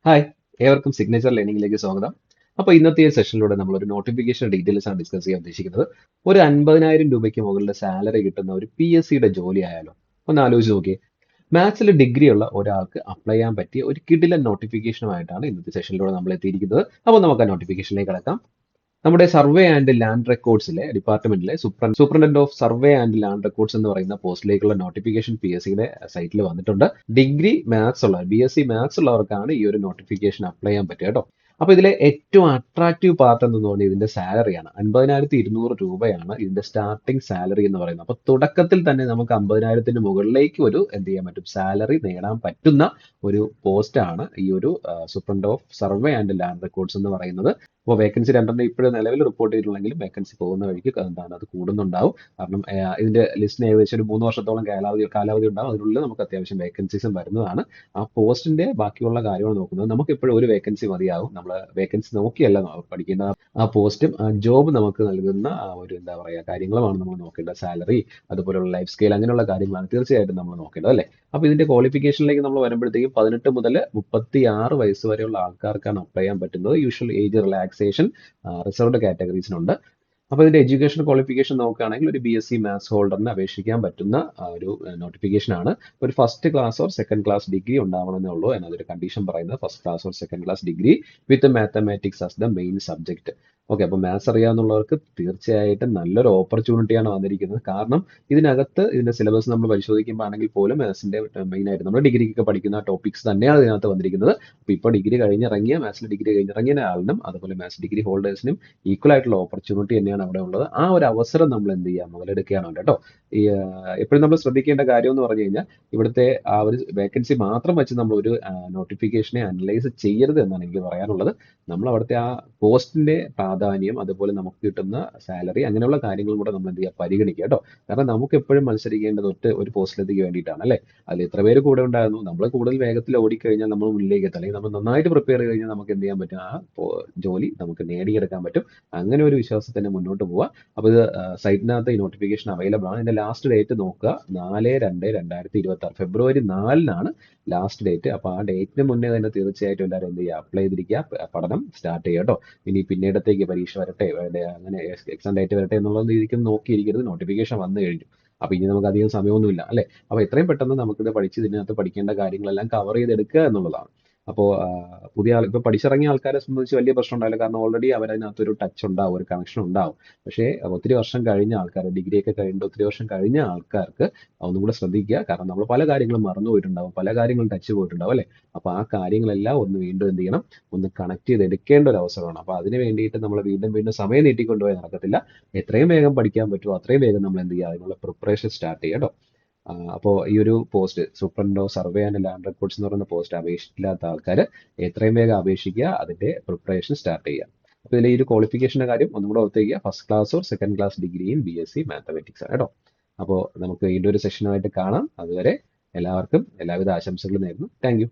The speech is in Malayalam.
ഹായ്, ഏവർക്കും സിഗ്നേച്ചർ ലേണിംഗിലേക്ക് സ്വാഗതം. അപ്പോൾ ഇന്നത്തെ ഈ സെഷനിലൂടെ നമ്മൾ ഒരു നോട്ടിഫിക്കേഷൻ ഡീറ്റെയിൽസ് ആണ് ഡിസ്കസ് ചെയ്യാൻ ഉദ്ദേശിക്കുന്നത്. ഒരു 50,000 രൂപയ്ക്ക് മുകളിൽ സാലറി കിട്ടുന്ന ഒരു PSCയുടെ ജോലി ആയാലോ? ഒന്ന് ആലോചിച്ച് നോക്കിയേ. മാത്സിൽ ഡിഗ്രി ഉള്ള ഒരാൾക്ക് അപ്ലൈ ചെയ്യാൻ പറ്റിയ ഒരു കിടിലൻ നോട്ടിഫിക്കേഷനുമായിട്ടാണ് ഇന്നത്തെ സെഷനിലൂടെ നമ്മൾ എത്തിയിരിക്കുന്നത്. അപ്പോൾ നമുക്ക് ആ നോട്ടിഫിക്കേഷനിലേക്ക് കടക്കാം. നമ്മുടെ സർവേ ആൻഡ് ലാൻഡ് റെക്കോർഡ്സിലെ ഡിപ്പാർട്ട്മെന്റിലെ superintendent of survey and land records എന്ന് പറയുന്ന പോസ്റ്റിലേക്കുള്ള നോട്ടിഫിക്കേഷൻ PSCയുടെ സൈറ്റിൽ വന്നിട്ടുണ്ട്. ഡിഗ്രി മാത്സ് ഉള്ള BSc മാത്സ് ഉള്ളവർക്കാണ് ഈ ഒരു നോട്ടിഫിക്കേഷൻ അപ്ലൈ ചെയ്യാൻ പറ്റുക കേട്ടോ. അപ്പൊ ഇതിലെ ഏറ്റവും അട്രാക്റ്റീവ് പാർട്ട് എന്ന് തോന്നിയത് ഇതിന്റെ സാലറിയാണ്. 50,200 രൂപയാണ് ഇതിന്റെ സ്റ്റാർട്ടിംഗ് സാലറി എന്ന് പറയുന്നത്. അപ്പൊ തുടക്കത്തിൽ തന്നെ നമുക്ക് 50,000 മുകളിലേക്ക് ഒരു എന്ത് ചെയ്യാൻ പറ്റും, സാലറി നേടാൻ പറ്റുന്ന ഒരു പോസ്റ്റാണ് ഈ ഒരു superintendent of survey and land records എന്ന് പറയുന്നത്. അപ്പോൾ വേക്കൻസി രണ്ടെണ്ണം ഇപ്പോഴും നിലവിൽ റിപ്പോർട്ട് ചെയ്തിട്ടുണ്ടെങ്കിലും വേക്കൻസി പോകുന്ന വഴിക്ക് അത് കൂടുന്നുണ്ടാവും. കാരണം ഇതിന്റെ ലിസ്റ്റിന് ഏകദേശം ഒരു 3 വർഷത്തോളം കാലാവധി ഉണ്ടാവും. അതിനുള്ളിൽ നമുക്ക് അത്യാവശ്യം വേക്കൻസീസും വരുന്നതാണ്. ആ പോസ്റ്റിന്റെ ബാക്കിയുള്ള കാര്യങ്ങൾ നോക്കുന്നത് നമുക്ക് എപ്പോഴും ഒരു വേക്കൻസി മതിയാവും. നമ്മൾ വേക്കൻസി നോക്കിയല്ല പഠിക്കേണ്ട, ആ പോസ്റ്റും ആ ജോബ് നമുക്ക് നൽകുന്ന ആ ഒരു എന്താ പറയുക കാര്യങ്ങളുമാണ് നമ്മൾ നോക്കേണ്ടത്. സാലറി, അതുപോലുള്ള ലൈഫ് സ്കെയിൽ, അങ്ങനെയുള്ള കാര്യങ്ങളാണ് തീർച്ചയായിട്ടും നമ്മൾ നോക്കേണ്ടത് അല്ലേ. അപ്പോൾ ഇതിന്റെ ക്വാളിഫിക്കേഷനിലേക്ക് നമ്മൾ വരുമ്പോഴത്തേക്കും 18 മുതൽ 36 വയസ്സ് വരെയുള്ള ആൾക്കാർക്കാണ് അപ്ലൈ ചെയ്യാൻ പറ്റുന്നത്. യൂഷ്വൽ ഏജ് റിലാക്സേഷൻ റിസർവ്ഡ് കാറ്റഗറീസിനുണ്ട്. അപ്പോൾ ഇതിന്റെ എഡ്യൂക്കേഷൻ ക്വാളിഫിക്കേഷൻ നോക്കുകയാണെങ്കിൽ ഒരു BSc മാത്സ് ഹോൾഡറിന് അപേക്ഷിക്കാൻ പറ്റുന്ന ഒരു നോട്ടിഫിക്കേഷൻ ആണ്. ഒരു first class or second class degree ഉണ്ടാവണമെന്നേ ഉള്ളൂ എന്നതൊരു കണ്ടീഷൻ പറയുന്നത്. First class or second class degree with mathematics as the main subject. Okay, അപ്പോൾ മാത്സ് അറിയാവുന്നവർക്ക് തീർച്ചയായിട്ടും നല്ലൊരു ഓപ്പർച്യൂണിറ്റിയാണ് വന്നിരിക്കുന്നത്. കാരണം ഇതിന്റെ സിലബസ് നമ്മൾ പരിശോധിക്കുമ്പോൾ ആണെങ്കിൽ പോലും മാത്സിന്റെ മെയിൻ ആയിട്ട് നമ്മൾ ഡിഗ്രിക്കൊക്കെ പഠിക്കുന്ന ടോപ്പിക്സ് തന്നെയാണ് ഇതിനകത്ത് വന്നിരിക്കുന്നത്. അപ്പോൾ ഇപ്പോൾ മാത്സിൽ ഡിഗ്രി കഴിഞ്ഞിറങ്ങിയ ആളിനും അതുപോലെ മാത്സ് ഡിഗ്രി ഹോൾഡേഴ്സിനും ഈക്വൽ ആയിട്ടുള്ള ഓപ്പർച്യൂണിറ്റി തന്നെയാണ് അവിടെ ഉള്ളത്. ആ ഒരു അവസരം നമ്മൾ എന്ത് ചെയ്യുക, മുതലെടുക്കുകയാണ് കേട്ടോ. ഈ എപ്പോഴും നമ്മൾ ശ്രദ്ധിക്കേണ്ട കാര്യം എന്ന് പറഞ്ഞു കഴിഞ്ഞാൽ ഇവിടുത്തെ ആ ഒരു വേക്കൻസി മാത്രം വെച്ച് നമ്മൾ ഒരു നോട്ടിഫിക്കേഷനെ അനലൈസ് ചെയ്യരുത് എന്നാണ് എനിക്ക് പറയാനുള്ളത്. നമ്മൾ അവിടുത്തെ ആ പോസ്റ്റിന്റെ പ്രാധാന്യം, അതുപോലെ നമുക്ക് കിട്ടുന്ന സാലറി, അങ്ങനെയുള്ള കാര്യങ്ങളും കൂടെ നമ്മൾ എന്ത് ചെയ്യുക, പരിഗണിക്കുക കേട്ടോ. കാരണം നമുക്ക് എപ്പോഴും മത്സരിക്കേണ്ടത് ഒരു പോസ്റ്റിലേക്ക് വേണ്ടിയിട്ടാണ് അല്ലേ. അതിൽ എത്ര പേര് കൂടെ ഉണ്ടായിരുന്നു, നമ്മൾ കൂടുതൽ വേഗത്തിൽ ഓടിക്കഴിഞ്ഞാൽ നമ്മൾ മുന്നിലേക്ക് എത്താം. അല്ലെങ്കിൽ നമ്മൾ നന്നായിട്ട് പ്രിപ്പയർ ചെയ്ത് കഴിഞ്ഞാൽ നമുക്ക് എന്ത് ചെയ്യാൻ പറ്റും, ആ ജോലി നമുക്ക് നേടിയെടുക്കാൻ പറ്റും. അങ്ങനെ ഒരു വിശ്വാസത്തിന് മുന്നോട്ട് പോവുക. അപ്പോൾ ഇത് സൈറ്റിനകത്ത് ഈ നോട്ടിഫിക്കേഷൻ അവൈലബിൾ ആണ്. ഇതിന്റെ ലാസ്റ്റ് ഡേറ്റ് നോക്കുക, 4/2/2026 ഫെബ്രുവരി 4-നാണ് ലാസ്റ്റ് ഡേറ്റ്. അപ്പോൾ ആ ഡേറ്റിന് മുന്നേ തന്നെ തീർച്ചയായിട്ടും എല്ലാവരും എന്ത് ചെയ്യുക, അപ്ലൈ ചെയ്തിരിക്കുക, പഠനം സ്റ്റാർട്ട് ചെയ്യുക കേട്ടോ. ഇനി പിന്നീടത്തേക്ക് പരീക്ഷ വരട്ടെ, അങ്ങനെ എക്സാം ഡേറ്റ് വരട്ടെ എന്നുള്ള രീതിക്ക് നോക്കിയിരിക്കരുത്. നോട്ടിഫിക്കേഷൻ വന്നു കഴിഞ്ഞു, അപ്പോൾ ഇനി നമുക്ക് അധികം സമയമൊന്നുമില്ല അല്ലേ. അപ്പോൾ എത്രയും പെട്ടെന്ന് നമുക്കിത് പഠിച്ച് ഇതിനകത്ത് പഠിക്കേണ്ട കാര്യങ്ങളെല്ലാം കവർ ചെയ്തെടുക്കുക എന്നുള്ളതാണ്. അപ്പോൾ പുതിയ ആൾ ഇപ്പോൾ പഠിച്ചിറങ്ങിയ ആൾക്കാരെ സംബന്ധിച്ച് വലിയ പ്രശ്നം ഉണ്ടാവില്ല. കാരണം ഓൾറെഡി അവരതിനകത്തൊരു ടച്ച് ഉണ്ടാവും, ഒരു കണക്ഷൻ ഉണ്ടാവും. പക്ഷേ ഒത്തിരി വർഷം കഴിഞ്ഞ ആൾക്കാർ, ഡിഗ്രിയൊക്കെ കഴിഞ്ഞിട്ട് ഒത്തിരി വർഷം കഴിഞ്ഞ ആൾക്കാർക്ക് ഒന്നും കൂടെ ശ്രദ്ധിക്കുക. കാരണം നമ്മൾ പല കാര്യങ്ങളും മറന്നു പോയിട്ടുണ്ടാവും, പല കാര്യങ്ങളും ടച്ച് പോയിട്ടുണ്ടാവും അല്ലേ. അപ്പോൾ ആ കാര്യങ്ങളെല്ലാം ഒന്ന് വീണ്ടും എന്ത് ചെയ്യണം, ഒന്ന് കണക്ട് ചെയ്തെടുക്കേണ്ട ഒരു അവസരമാണ്. അപ്പോൾ അതിന് വേണ്ടിയിട്ട് നമ്മൾ വീണ്ടും വീണ്ടും സമയം നീട്ടിക്കൊണ്ടുപോയി നടക്കത്തില്ല. എത്രയും വേഗം പഠിക്കാൻ പറ്റുമോ അത്രയും വേഗം നമ്മൾ എന്ത് ചെയ്യുക, അതിനുള്ള പ്രിപ്പറേഷൻ സ്റ്റാർട്ട് ചെയ്യുക കേട്ടോ. അപ്പോൾ ഈ ഒരു പോസ്റ്റ് സൂപ്രണ്ടോ സർവേ ആൻഡ് ലാൻഡ് റെക്കോർഡ്സ് എന്ന് പറയുന്ന പോസ്റ്റ് അപേക്ഷിച്ചില്ലാത്ത ആൾക്കാർ എത്രയും വേഗം അപേക്ഷിക്കുക, അതിന്റെ പ്രിപ്പറേഷൻ സ്റ്റാർട്ട് ചെയ്യുക. അപ്പോൾ ഇതിൽ ഈ ഒരു ക്വാളിഫിക്കേഷൻ്റെ കാര്യം ഒന്നും കൂടെ ഓർത്തേക്കുക. First class or second class ഡിഗ്രിയും BSc മാത്തമാറ്റിക്സ് ആണ് കേട്ടോ. അപ്പോൾ നമുക്ക് വീണ്ടും ഒരു സെഷനുമായിട്ട് കാണാം. അതുവരെ എല്ലാവർക്കും എല്ലാവിധ ആശംസകളും നേരുന്നു. Thank you.